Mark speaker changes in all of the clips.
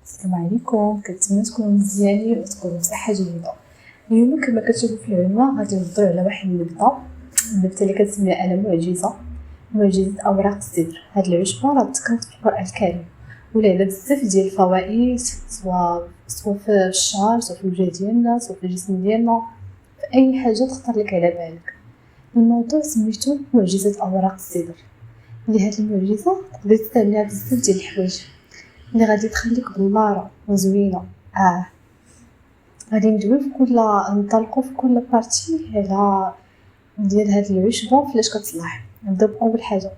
Speaker 1: السلام عليكم، كنتمنى تكونوا مزيانين وتكونوا بصحه جيده. اليوم كما كتشوفوا في العنوان غادي نهضروا على واحد النبته اللي كنسميها انا معجزه اوراق السدر. هاد العشبه راه ذكرت في القران الكريم ولها بزاف ديال الفوائد، سواء في الشعر، سواء في الوجه ديالنا، سواء في الجسم ديالنا، في اي حاجه تخطر لك على بالك. الموضوع سميتو معجزه اوراق السدر. هاد المعجزه تقدري تستعمليها بزاف ديال الحوايج اللي غادي تخليك بلاره وزوينه. غادي نطلقوا في كل بارتي على ديال هاد العشبه فاش كتصلح. نبداو باول حاجه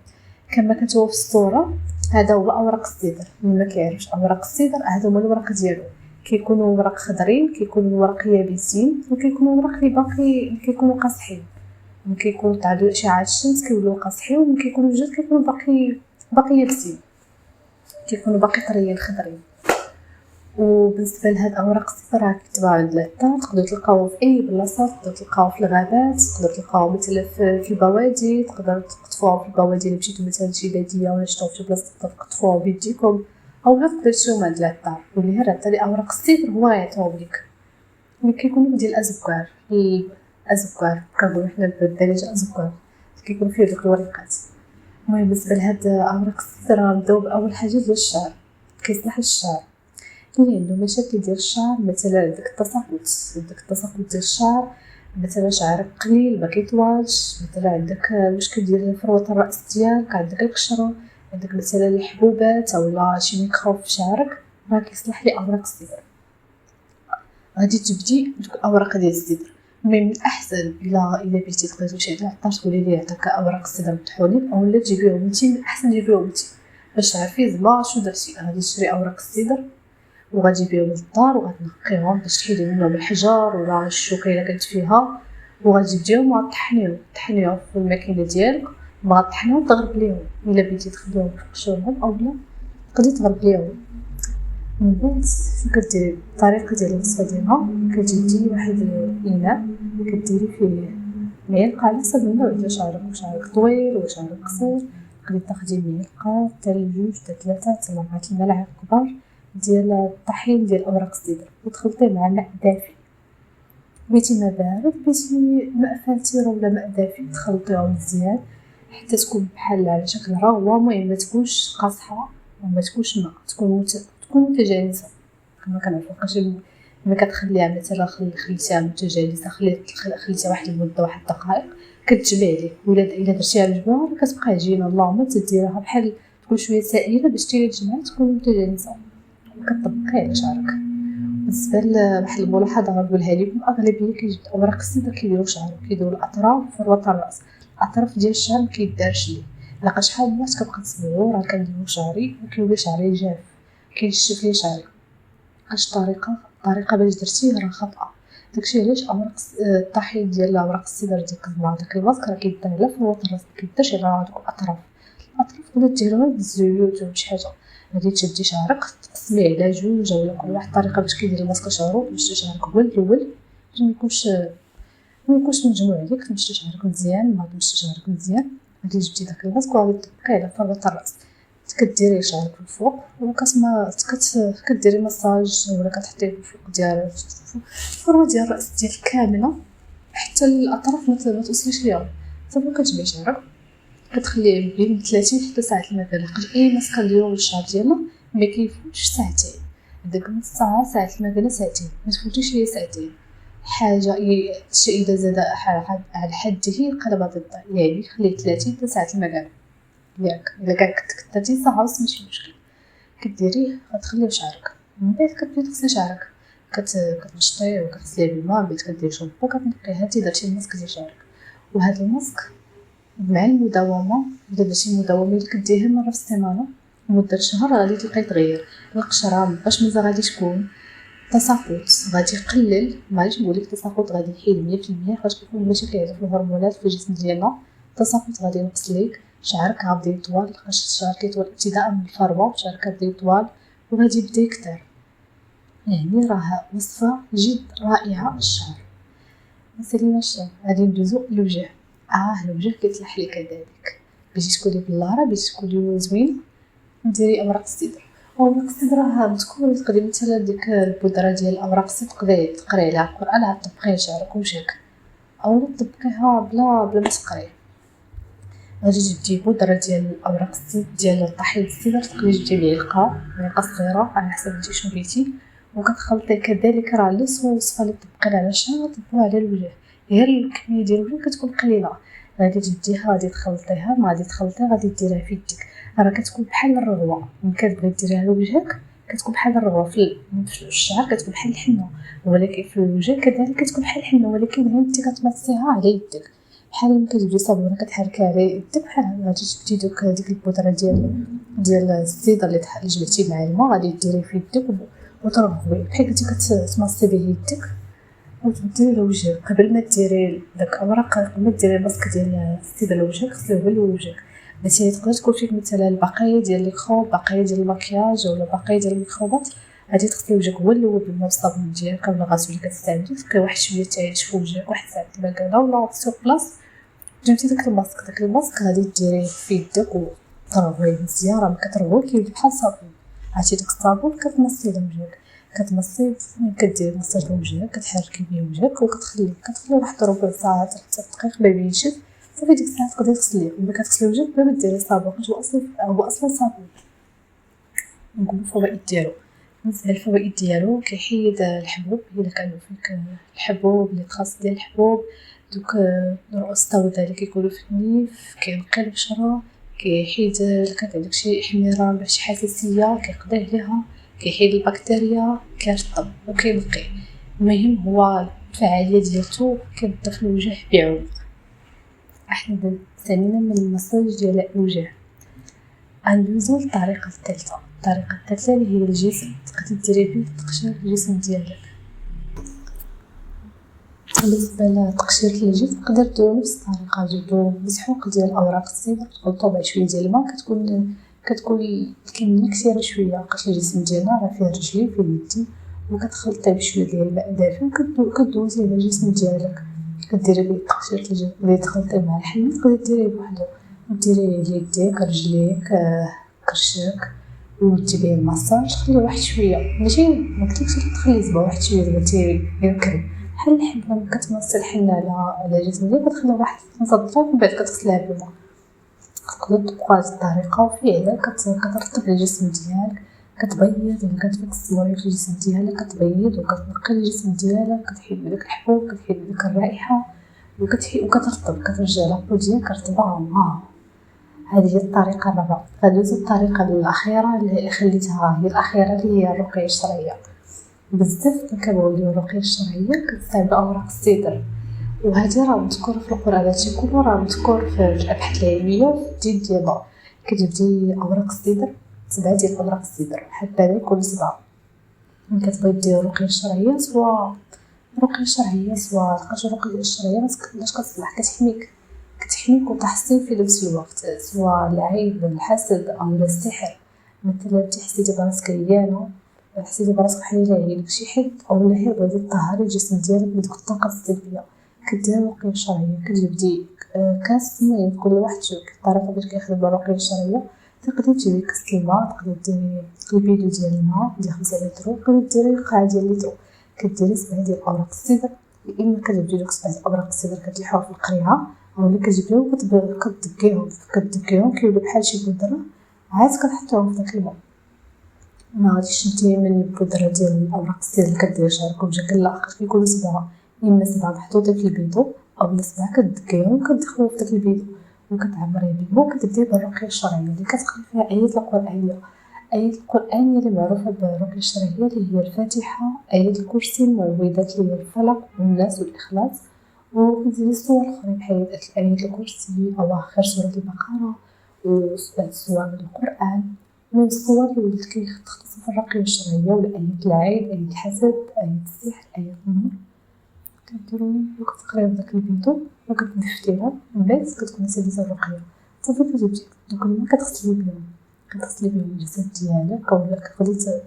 Speaker 1: كما كتشوفوا في الصوره، هذا هو اوراق السدر. اللي ما كيعرفش اوراق السدر، هادو هما الورق ديالو. كيكونوا ورق خضرين، كيكونوا ورق يابسين، وكيكونوا ورق اللي باقي كيكونوا قاصحين. كيكونوا تعرضوا لاشعاع الشمس كيولوا قاصحين، وكيكونوا جوج كيكونوا باقي يابسين، كيكونوا باقي طريين خضرين. وبالنسبه لهاد اوراق السدر راه كيتباع عند العطار، تقدروا تلقاوه في اي بلاصه، تقدروا تلقاوه في الغابات، تقدروا تلقاوه مثلا في البوادي، تقدروا تقطفوه في البوادي الا مشيتو مثلا شي باديه ولا شفتوه في شي بلاصه تقدروا تقطفوه بيديكم، اولا تقدروا تشريوه عند العطار. واللي هي العطار اوراق السدر هو يعطيهم لك. ملي كيكونوا ديال الازكار كنقولوا حنا بالدارجه ازكار، كيكون فيه دوك الورقات. المهم بالنسبه لهاد اوراق السدر غنبداو باول حاجه ديال الشعر. كيصلح الشعر اللي عنده مشاكل ديال الشعر، مثلا عندك التساقط ديال الشعر، مثلا شعرك قليل ما كيطوالش، مثلا عندك مشكل ديال فروه الراس ديالك، عندك القشره، عندك مثلا الحبوبات اولا شي ميكروب في شعرك، راه كيصلح لي اوراق السدر. غادي تبدي بدوك الاوراق ديال السدر. من الاحسن الا بغيتي تقدري تمشي عند العطار تقولي ليه يعطيك اوراق السدر مطحونين، اولا تجيبيهم انت. من الاحسن تجيبيهم انت باش تعرفي زعما شنو درتي. غادي تشري اوراق السدر وغادي بيهم للدار وغتنقيهم باش تحيدي منهم الحجر ولا الشوكه الا كانت فيها، وغادي تجيهم وطحنيهم في الماكينه ديالك. ما طحنيهم تغربليهم الا بغيتي تخليهم في قشورهم اولا تقدري تغربليهم. من بعد شنو كديري؟ الطريقه ديال الوصفه ديالها، كتجيبي واحد الاناء كديري فيه معلقه على حسب النوع ديال شعرك، وشعرك طويل وشعرك قصير. تقدري تاخدي معلقه حتى لجوج حتى 3 حتى 4 الملاعق كبار ديال الطحين ديال اوراق السدر، وتخلطيه مع ماء دافي. بغيتي ماء بارد، بغيتي ماء فاتر ولا ماء دافي، تخلطيهم مزيان حتى تكون بحال على شكل رغوه. المهم ما تكونش قاصحه وما تكونش ماء، تكون متجانسه كما كنعرفوا. ملي كتخليها مثلا خليتيها متجانسه، خليتيها واحد المده، واحد الدقائق، كتجمع ليه. ولا الا درتيها مجموعه كتبقى عجينه. اللهم تديرها بحال تكون شويه سائله باش تيري تجمع تكون متجانسه وكتطبقيه على شعرك. بالنسبه لواحد الملاحظه غنقولها لكم، اغلبيه كيجبد اوراق السدر كيديروا شعرهم، كيديروا الاطراف فروه الراس. الاطراف ديال الشعر مكيدارش ليه. لقى شحال من الناس كتبقى تسمعوا راه كنديروا شعري وكيولي شعري جاف، كينشف لي شعري. اش الطريقه باش درتيه راه خاطئه. داكشي علاش اوراق الطحين ديال اوراق السدر ديال كزبره داك الماسك راه كيدار على فروه الراس، مكيدارش على هذوك الاطراف. تقدر ديروها بالزيوت ولا بشي حاجه. غادي تشدي شعرك تقسميه على جوج ولا كل واحد طريقه باش كيدير الماسك شعرو، باش شعرك هو الاول باش ما يكونش مجموع عليك. تمشي شعرك مزيان، ما تمشي شعرك مزيان. غادي تجبدي داك الماسك وغادي تطبقيه على فروه الراس. كديري شعرك من الفوق كديري مساج ولا كتحطيه فوق ديال الفروه ديال الراس ديالك كامله حتى الاطراف ما توصليش ليهم. صافي كتجمعي شعرك، كتخليه بين 30 حتى ساعه. الماء لحقاش اي ماسك كنديرو للشعر ديالنا ما كيفوتش ساعتين. داك نص ساعه الماء ساعتين، ما تفوتيش هي ساعتين. حاجه الشيء اذا زاد على حده ينقلب ضده، يعني خليه 30 حتى ساعه الماء ياك. الا كان كنت 30 ساعه ونص ماشي مشكل. كديريه غتخليه في شعرك. من بعد كتبداي تغسلي شعرك، كتنشطيه وكتغسليه بالماء. من بعد كديري شامبو كتنقيه. هانتي درتي الماسك ديال شعرك. وهذا الماسك مع المداومه، الا درتي مداومه اللي كديريها مره في السيمانه لمده شهر، غادي تلقاي تغير القشره. مابقاش مزال غادي تكون تساقط، غادي يقلل. معليش نقول لك تساقط غادي يحيد 100%، حيت كيكون ماشي كيعرف الهرمونات في الجسم ديالنا. التساقط غادي ينقص ليك. شعرك غادي يطول، لقاش الشعر كيطول ابتداء من الفروه، شعرك غادي يطول وغادي يبدا يكثر. يعني راه وصفه جد رائعه الشعر. مساليناش غادي ندوزو للوجه. الوجه كيطلح لي كذلك. بغيتي تكوني بلاره، بغيتي تكوني زوينه، ديري اوراق السدر. اوراق الصدر راه مذكور. تقدري مثلا ديك البودره ديال الاوراق الصدر تقدري تقري عليها القران عاد تطبقيه شعرك ووجهك، او تطبقيها بلا ما تقري. غادي تجبدي بودره ديال اوراق الصدر ديال طحين الصدر، تقدري تجيبي معلقه صغيره على حسب انت شنو بغيتي، وكتخلطي كذلك راه نفس الوصفه اللي طبقينا على الشعر طبقوها على الوجه، غير الكميه ديال الوجه كتكون قليله. غادي تجبديها غادي تخلطيها، ما غادي تخلطيها غادي ديريها في يدك، راه كتكون بحال الرغوه. ملي كتبغي ديريها على وجهك كتكون بحال الرغوه، في الشعر كتكون بحال الحنه، ولكن في الوجه كذلك كتكون بحال الحنه، ولكن غير انت كتمصيها على يدك بحال ملي كتجبدي صابونه كتحركيها على يدك بحال هكا. غادي تجبدي ديك البودره ديال الصدر اللي جبدتي مع الماء، غادي ديريه في يدك وترغوي بحال كنتي كتمصي به يدك وتديري لوجهك. قبل ما ديري داك الاوراق، قبل ما ديري الماسك ديال الصدر لوجهك غسليه لوجهك. باش تقدر تكون فيك مثلا البقايا ديال الميكروب، بقايا ديال المكياج ولا بقايا ديال الميكروبات، غادي تغسلي وجهك هو الاول بالماء والصابون ديالك ولا غاسول اللي كتستعملي، تبقاي واحد شويه تعيش في وجهك واحد ساعه كما قالنا ولا سوق بلاص. جبتي داك الماسك غادي ديريه في يدك وترغويه مزيان. راه ملي كترغويه كيولي بحال الصابون، عرفتي داك الصابون كتمصي لوجهك، كتمصي كديري مساج لوجهك، كتحركي به وجهك وكتخليه واحد ربع ساعه حتى 3 دقائق باش ينشف. صافي ديك الساعه تقدري تغسليه. ملي كتغسلي وجهك بلا ما ديري صابون، حيت هو اصلا صابون. نقولوا الفوائد ديالو، بالنسبه للفوائد ديالو كيحيد الحبوب الا كانوا فيك الحبوب اللي خاص ديال الحبوب، دوك الرؤوس السوداء اللي كيكونوا في النيف، كينقي البشره، كيحيد كانت عندك شي احمرار ولا شي حساسيه كيقضي عليها، كيحيد البكتيريا، كيرطب وكينقي. المهم هو الفعاليه ديالته كينظف الوجه بعمق. احنا سالينا من المساج ديال الوجه. غندوزو للطريقه الثالثه اللي هي الجسم. تقدري ديري به تقشير الجسم ديالك. بالنسبه لتقشير الجسم تقدر ديرو نفس الطريقه، جيبو مسحوق ديال اوراق الصدر تخلطو مع شويه ديال الماء، كتكون الكميه كثيره شويه. قشر الجسم ديالنا راه فيه رجلي فيه يدي، وكتخلطيه بشويه ديال الماء دافي وكدوزيه على الجسم ديالك. كديري به تقشير الجسم اللي تخلطيه مع الحليب، تقدري ديريه بوحدو وديري ليديك رجليك كرشك وديري المساج. خليه واحد شويه، ماشي مقلتلكش تخلي زبا، واحد شويه دابا يركب بحال الحنه. ملي كتمصي الحنه على الجسم ديالك كتخليها واحد 5 دقائق ومن بعد كتغسلها بالماء. تقدر تطبق هاد الطريقه وفعلا كترطب الجسم ديالك، كتبيض ولا كتفك الصوالح في الجسم ديالك، كتبيض وكتنقي الجسم ديالك، كتحيد داك الحبوب، كتحيد ديك الرائحه وكترطب، كترجع لابو ديالك رطبه. هذه هي الطريقه الرابعه. غندوزو الطريقه الاخيره اللي خليتها هي الاخيره اللي هي الرقيه الشرعيه. بزاف كنوليو الرقيه الشرعيه كنستعملوا اوراق الصدر، وهذه راه مذكوره في القران. هادشي كله راه مذكور في الابحاث العلميه وفي الدين ديالنا. كتجبدي اوراق الصدر، 7 ديال اوراق الصدر حتى يكونوا 7. ملي كتبغي ديري الرقيه الشرعيه، سواء الرقيه الشرعيه سواء الرقيه الشرعيه باش كتصلح كتحميك وتحصين في نفس الوقت، سواء العين الحسد او السحر. مثلا انت حسيتي براسك عيانه، حسيتي براسك بحال الا عينك شي حد او لا بغيتي تطهري الجسم ديالك من ديك الطاقه السلبيه، كديري الرقيه الشرعيه. كتجبدي كاس، المهم كل واحد شوف الطريقه باش كيخدم الرقيه الشرعيه. تقدري تجيبي كاس الماء، تقدري ديري البيدو ديال الماء ديال 5 لتر، تقدري ديري قاع ديال لتر. كديري 7 ديال اوراق الصدر، يا اما كتجبدي دوك 7 اوراق الصدر كتلحوها في القريعه، اولا كتجبديهم كتدقيهم كيوليو بحال شي بودره، عاد كتحطيهم في داك الماء. ما غاديش نتي من البودره ديال اوراق الصدر اللي كديري شعرك وجهك، لا كيكونوا 7، اما 7 محطوطين في البيدو او 7 كتدقيهم وكتدخلوا في داك البيدو وكتعمريه بالماء. وكتبداي بالرقيه الشرعيه اللي كتقري فيها ايات القرانيه. آيات القرآن اللي معروفة بالرقية الشرعية اللي هي الفاتحة، آية الكرسي، المعوذات اللي هي الفلق والناس والإخلاص، وكديري صور أخرى بحال آية الكرسي أو آخر سورة البقرة وبعض السور من القرآن. من الصور اللي كيختص في الرقية الشرعية، ولا آية العين، آية الحسد، آية السحر، آية النور. كديريهم وكتقريو داك الفيديو وكتدفتيهم، من بعد كتكوني ساليتي الرقية. صافي كتجبدي دوك الماء كتغسلي بهم الجسد ديالك، اولا كتغلي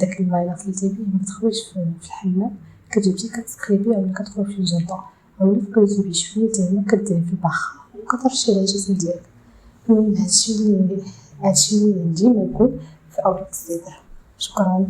Speaker 1: داك الماء اللي غسلتي به متخويش في الحمام، كتجبدي كتسكريبيه ولا كتخوي في الجردة، اولا تقدري تجيبي شويه ديال الماء كديريه في البخار وكترشي على الجسم ديالك. المهم هادشي اللي ديما نقول في اوراق السدر. شكرا.